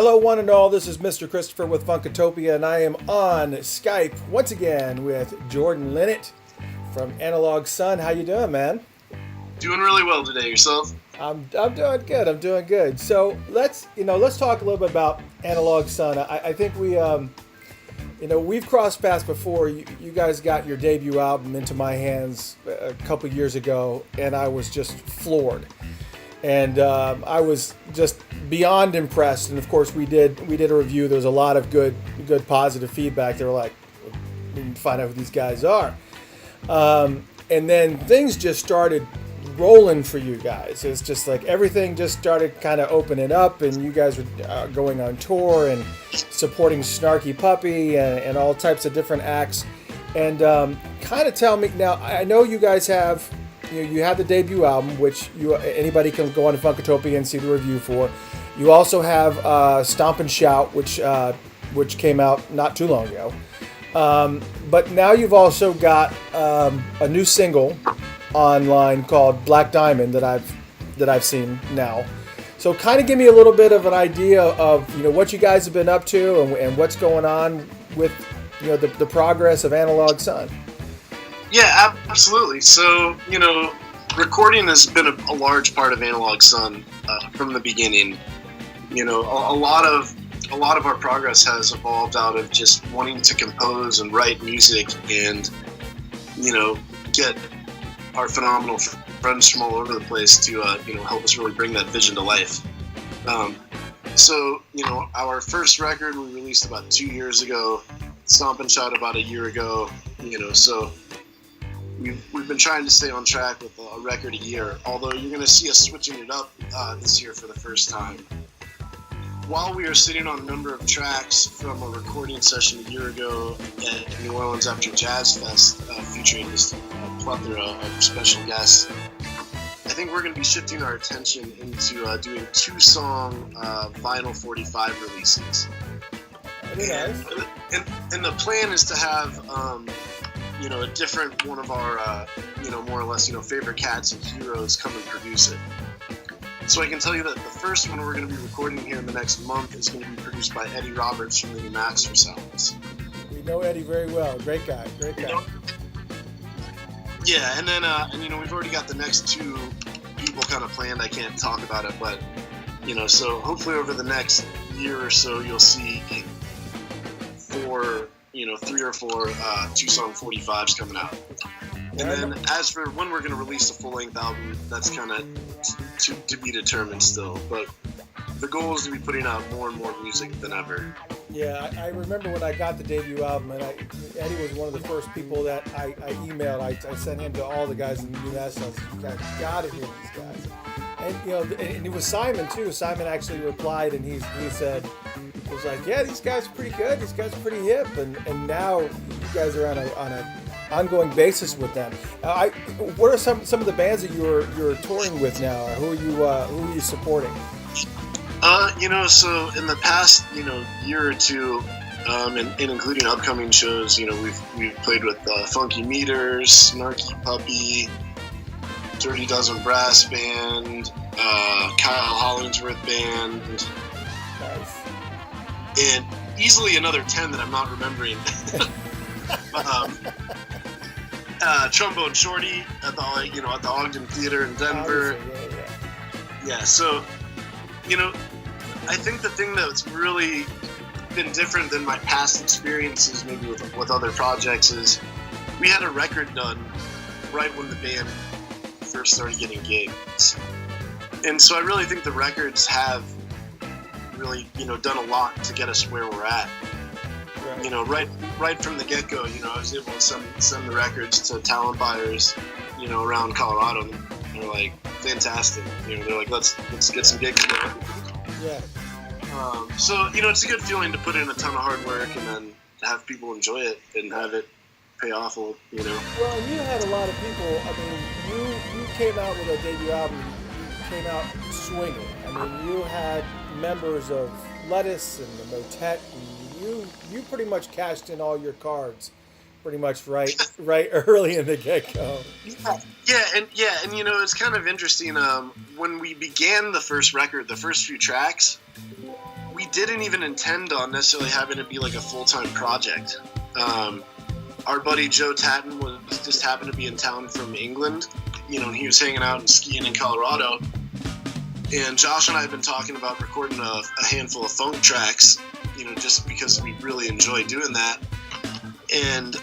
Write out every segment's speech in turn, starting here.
Hello, one and all. This is Mr. Christopher with Funkatopia, and I am on Skype once again with Jordan Linnett from Analog Sun. How you doing, man? Doing really well today. Yourself? I'm doing good. I'm doing good. So let's talk a little bit about Analog Sun. I think we've crossed paths before. You guys got your debut album into my hands a couple years ago, and I was just floored. And I was just beyond impressed. And of course, we did a review. There was a lot of good positive feedback. They were like, we need to find out who these guys are. And then things just started rolling for you guys. It's just like everything just started kind of opening up, and you guys were going on tour and supporting Snarky Puppy and all types of different acts. And kind of tell me now. I know you guys have. You have the debut album, which anybody can go on to Funkatopia and see the review for. You also have Stomp and Shout, which came out not too long ago. But now you've also got a new single online called Black Diamond that I've seen now. So kind of give me a little bit of an idea of what you guys have been up to and what's going on with the progress of Analog Sun. Yeah, absolutely. So, recording has been a large part of Analog Sun from the beginning. A lot of our progress has evolved out of just wanting to compose and write music and, get our phenomenal friends from all over the place to, help us really bring that vision to life. So, our first record we released about 2 years ago, Stomp and Shout about a year ago, so we've been trying to stay on track with a record a year, although you're going to see us switching it up this year for the first time. While we are sitting on a number of tracks from a recording session a year ago at New Orleans After Jazz Fest, featuring just a plethora of special guests, I think we're going to be shifting our attention into doing 2-song vinyl 45 releases. And the plan is to have a different one of our, more or less, favorite cats and heroes come and produce it. So I can tell you that the first one we're going to be recording here in the next month is going to be produced by Eddie Roberts from the New Master Sounds. We know Eddie very well. Great guy. Yeah, and then, we've already got the next 2 people kind of planned. I can't talk about it, but, so hopefully over the next year or so, you'll see 3 or 4 2-song 45s coming out. And then as for when we're going to release a full-length album, that's kind of to be determined still. But the goal is to be putting out more and more music than ever. Yeah, I remember when I got the debut album, and Eddie was one of the first people that I emailed. I sent him to all the guys in the U.S. I was like, you guys got to hear these guys. And, and it was Simon, too. Simon actually replied, and he said, he was like, yeah, these guys are pretty good. These guys are pretty hip. And now you guys are on a ongoing basis with them. What are some of the bands that you're touring with now? Or who are you supporting? So in the past, year or two, and including upcoming shows, we've played with Funky Meters, Snarky Puppy, Dirty Dozen Brass Band, Kyle Hollingsworth Band, Nice. And easily another 10 that I'm not remembering. Trombone Shorty at the Ogden Theater in Denver. Yeah, so I think the thing that's really been different than my past experiences, maybe with other projects, is we had a record done right when the band first started getting gigs, and so I really think the records have really done a lot to get us where we're at. Right from the get-go, I was able to send the records to talent buyers, around Colorado, and they're like, fantastic. They're like, let's get some gigs going. Yeah. So, it's a good feeling to put in a ton of hard work and then have people enjoy it and have it pay off, Well, and you had a lot of people, you came out with a debut album, you came out swinging. You had members of Lettuce and the Motet, and you pretty much cashed in all your cards pretty much right early in the get-go. Yeah, and it's kind of interesting. When we began the first record, the first few tracks, we didn't even intend on necessarily having it be like a full-time project. Our buddy Joe Tatton was just happened to be in town from England, and he was hanging out and skiing in Colorado. And Josh and I have been talking about recording a handful of funk tracks, just because we really enjoy doing that. And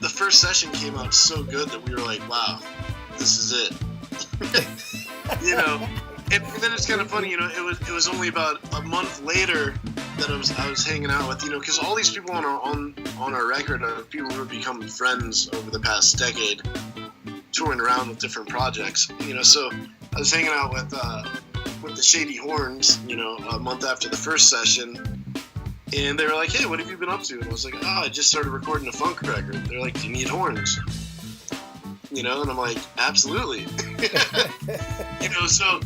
the first session came out so good that we were like, wow, this is it. And then it's kind of funny, it was only about a month later that I was hanging out with, because all these people on our record are people who have become friends over the past decade, touring around with different projects. So I was hanging out with the Shady Horns, a month after the first session, and they were like, "Hey, what have you been up to?" And I was like, "I just started recording a funk record." They're like, "Do you need horns?" And I'm like, "Absolutely." So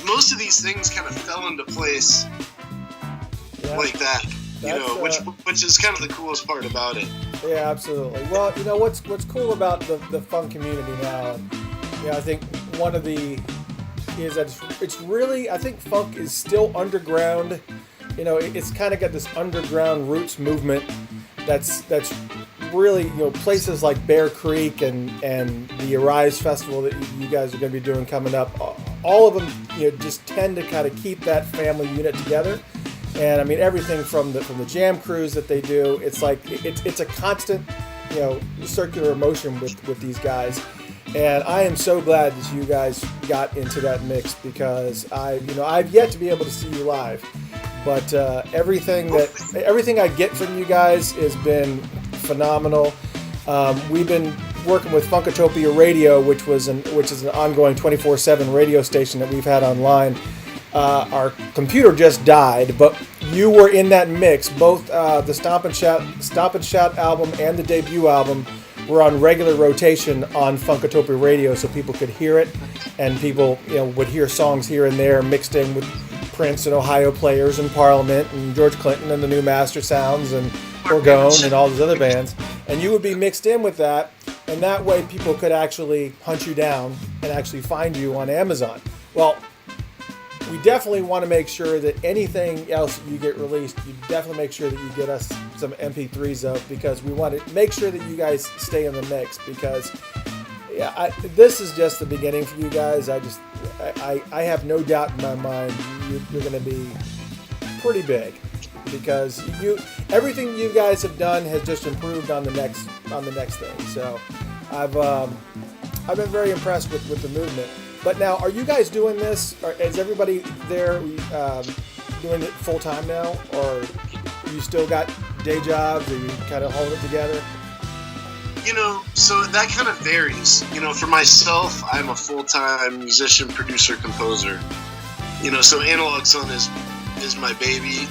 most of these things kind of fell into place like that, which is kind of the coolest part about it. Yeah, absolutely. Well, what's cool about the funk community now, and I think one of the is that it's really, I think funk is still underground. It's kind of got this underground roots movement that's really, places like Bear Creek and the Arise Festival that you guys are going to be doing coming up. All of them, just tend to kind of keep that family unit together. And I mean, everything from the jam crews that they do, it's like it's a constant, circular motion with these guys. And I am so glad that you guys got into that mix, because I've yet to be able to see you live, but everything I get from you guys has been phenomenal. We've been working with Funkatopia Radio, which is an ongoing 24/7 radio station that we've had online. Our computer just died, but you were in that mix. Both the Stomp and Shout album and the debut album were on regular rotation on Funkatopia Radio, so people could hear it, and people would hear songs here and there mixed in with Prince and Ohio Players and Parliament and George Clinton and the New Master Sounds and Orgone and all those other bands, and you would be mixed in with that, and that way people could actually hunt you down and actually find you on Amazon. Well, we definitely want to make sure that anything else you get released, you definitely make sure that you get us some MP3s of, because we want to make sure that you guys stay in the mix, because this is just the beginning for you guys. I have no doubt in my mind you're going to be pretty big, because everything you guys have done has just improved on the next thing. So I've been very impressed with the movement. But now, are you guys doing this? Or is everybody there doing it full time now, or you still got day jobs? Or you kind of hold it together? So that kind of varies. For myself, I'm a full-time musician, producer, composer. So Analog Sun is my baby.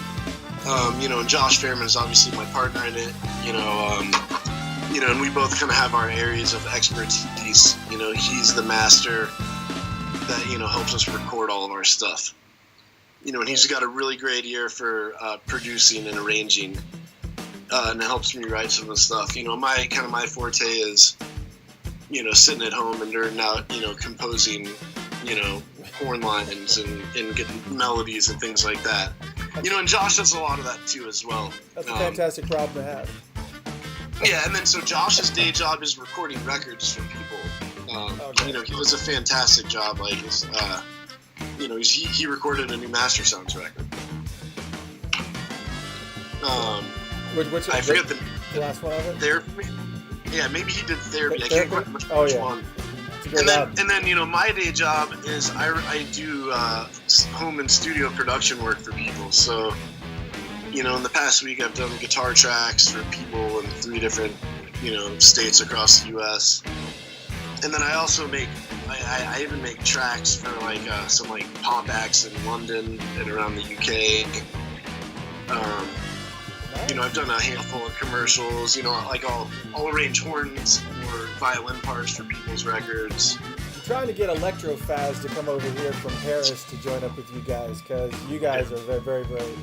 And Josh Fairman is obviously my partner in it. And we both kind of have our areas of expertise. He's the master that helps us record all of our stuff. And he's got a really great ear for producing and arranging, and it helps me write some of the stuff. My forte is sitting at home and nerding out, composing, horn lines and getting melodies and things like that. And Josh does a lot of that too as well. That's a fantastic problem to have. Yeah, and then so Josh's day job is recording records for people. He does a fantastic job. Like, he recorded a new Master Sounds record. Which I forget the last one of it. Therapy. Yeah, maybe he did Therapy. I can't quite remember which one. And then my day job is I do home and studio production work for people. So in the past week I've done guitar tracks for people in 3 different states across the U.S. And then I also I even make tracks for some pop acts in London and around the UK. I've done a handful of commercials. I'll arrange horns or violin parts for people's records. I'm trying to get Electro Faz to come over here from Paris to join up with you guys, because you guys are very, very, very,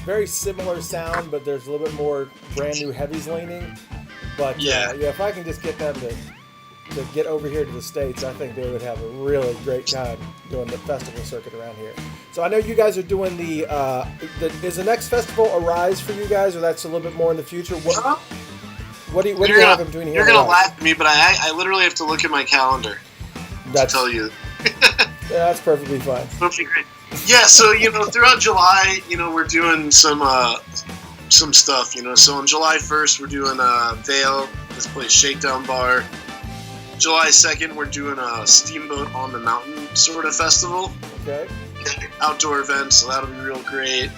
very similar sound, but there's a little bit more brand new heavies leaning. But if I can just get them to to get over here to the States, I think they would have a really great time doing the festival circuit around here. So I know you guys are doing is the next festival Arise for you guys, or that's a little bit more in the future? What do you have in between here? You're going to laugh at me, but I literally have to look at my calendar to tell you. Yeah, that's perfectly fine. Okay, great. Yeah, so, throughout July, we're doing some stuff, So on July 1st, we're doing Vale, this place, Shakedown Bar. July 2nd, we're doing a Steamboat on the Mountain sort of festival. Okay. Outdoor event, so that'll be real great.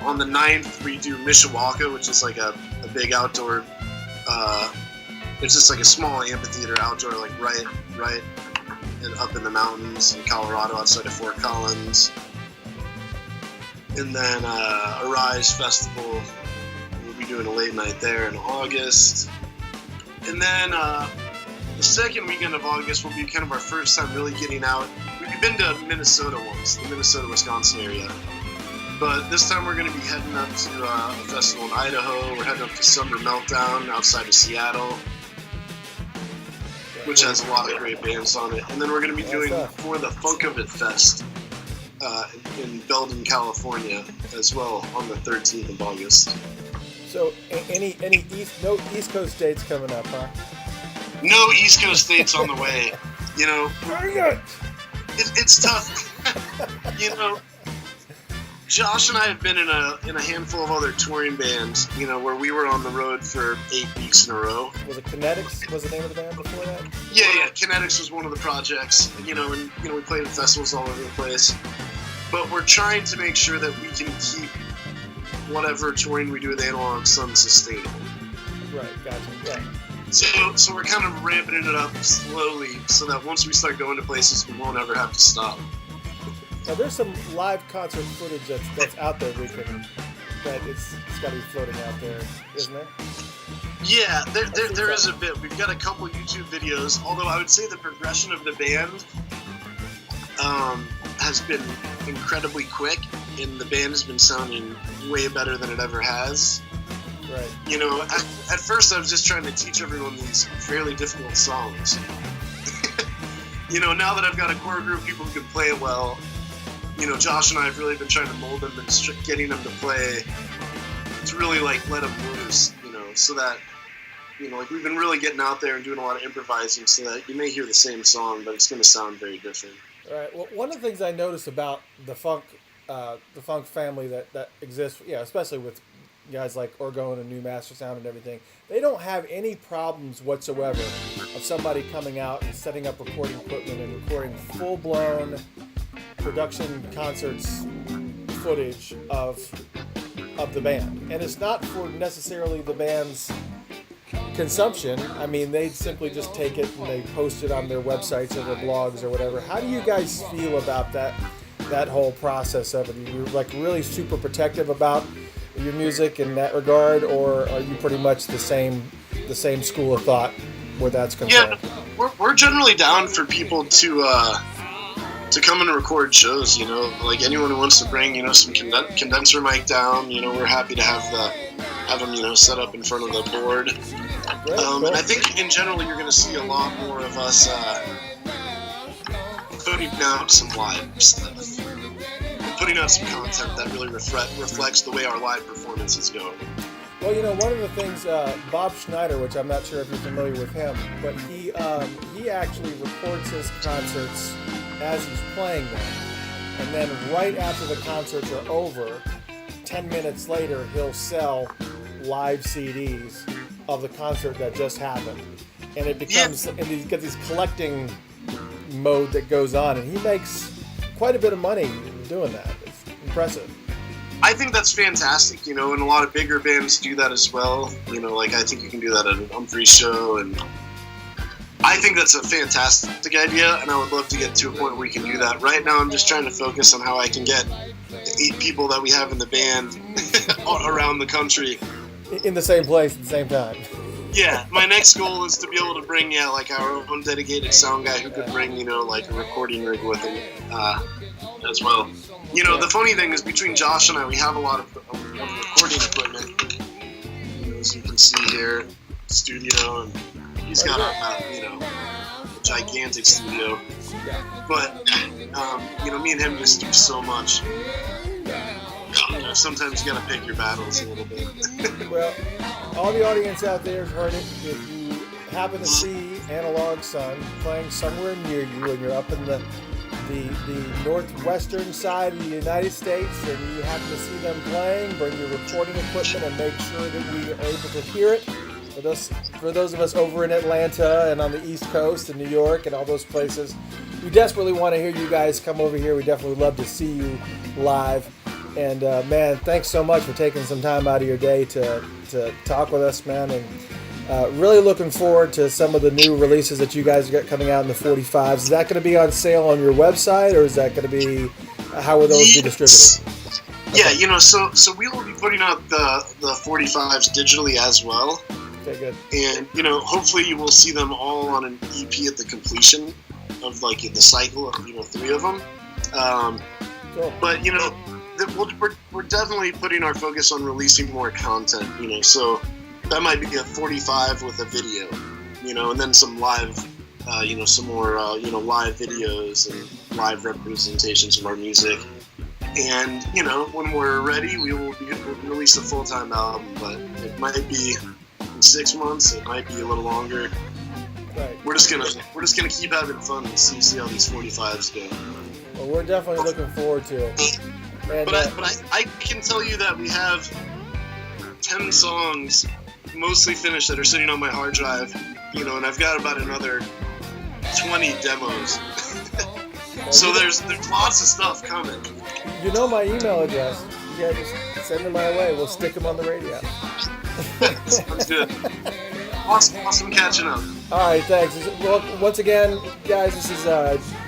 On the 9th, we do Mishawaka, which is like a big outdoor, it's just like a small amphitheater outdoor, like right and up in the mountains in Colorado outside of Fort Collins. And then Arise Festival, we'll be doing a late night there in August. And then the second weekend of August will be kind of our first time really getting out. We've been to Minnesota once, the Minnesota-Wisconsin area. But this time we're going to be heading up to a festival in Idaho. We're heading up to Summer Meltdown outside of Seattle, which has a lot of great bands on it. And then we're going to be doing for the Funkatopia Fest in Belden, California, as well on the 13th of August. So, any East Coast dates coming up, huh? No East Coast dates on the way. It's tough. Josh and I have been in a handful of other touring bands, where we were on the road for 8 weeks in a row. Was it Kinetics? Was the name of the band before that? Yeah. Kinetics was one of the projects, and we played at festivals all over the place. But we're trying to make sure that we can keep whatever touring we do with Analog Sun sustainable. Right, gotcha. Yeah. So we're kind of ramping it up slowly, so that once we start going to places, we won't ever have to stop. Now, there's some live concert footage that's out there that it's got to be floating out there, isn't there? Yeah, there is a bit. We've got a couple YouTube videos, although I would say the progression of the band has been incredibly quick, and the band has been sounding way better than it ever has. Right. At first I was just trying to teach everyone these fairly difficult songs. Now that I've got a core group of people who can play it well, Josh and I have really been trying to mold them and getting them to play, to really let them loose, so that, we've been really getting out there and doing a lot of improvising, so that you may hear the same song, but it's going to sound very different. All right. Well, one of the things I noticed about the funk family that exists, especially with guys like Orgone and New Master Sound and everything, they don't have any problems whatsoever of somebody coming out and setting up recording equipment and recording full-blown production concerts footage of the band. And it's not for necessarily the band's consumption. I mean, they simply just take it and they post it on their websites or their blogs or whatever. How do you guys feel about that whole process of it? Are you really super protective about your music in that regard, or are you pretty much the same school of thought where that's concerned? Yeah, we're generally down for people to come and record shows. Anyone who wants to bring some condenser mic down, we're happy to have them set up in front of the board. And I think in general you're going to see a lot more of us putting out some live stuff. Putting out some content that really reflects the way our live performances go. Well, one of the things, Bob Schneider, which I'm not sure if you're familiar with him, but he actually records his concerts as he's playing them. And then right after the concerts are over, 10 minutes later, he'll sell live CDs of the concert that just happened. And it becomes, and he's got this collecting mode that goes on, and he makes quite a bit of money doing that. It's impressive. I think that's fantastic, and a lot of bigger bands do that as well. I think you can do that at an Humphrey show, and I think that's a fantastic idea, and I would love to get to a point where we can do that. Right now, I'm just trying to focus on how I can get the 8 people that we have in the band around the country. In the same place at the same time. Yeah, my next goal is to be able to bring, our own dedicated sound guy who could bring, a recording rig with him as well. The funny thing is, between Josh and I, we have a lot of recording equipment. As you can see here, studio, and He's got a gigantic studio. Yeah. But me and him just do so much. Sometimes you gotta pick your battles a little bit. Well, all the audience out there has heard it. If you happen to see Analog Sun playing somewhere near you, and you're up in the northwestern side of the United States, and you happen to see them playing, bring your recording equipment and make sure that we are able to hear it. For those of us over in Atlanta and on the East Coast and New York and all those places, we desperately want to hear you guys come over here. We definitely love to see you live. And man, thanks so much for taking some time out of your day to talk with us, man. And really looking forward to some of the new releases that you guys got coming out in the 45s. Is that going to be on sale on your website, or is that going to be, how will those be distributed? Yeah, so we will be putting out the 45s digitally as well. Okay, good. And, hopefully you will see them all on an EP at the completion of, the cycle of, 3 of them. Cool. But, we're definitely putting our focus on releasing more content, so that might be a 45 with a video, and then some live, some more, live videos and live representations of our music. And, when we're ready, we'll release a full-time album, but it might be 6 months, it might be a little longer. Right. We're just gonna keep having fun and see how these 45s go. Well, we're definitely looking forward to it. And, but I can tell you that we have 10 songs mostly finished that are sitting on my hard drive, and I've got about another 20 demos. So there's lots of stuff coming. You know my email address. Yeah, just send them my way. We'll stick them on the radio. Sounds good. Awesome catching up. All right, thanks. Well, once again, guys, this is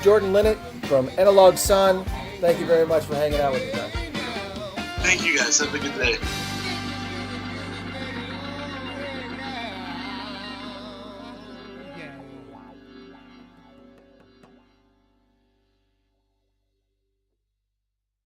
Jordan Linnett from Analog Sun. Thank you very much for hanging out with me, man. Thank you, guys. Have a good day.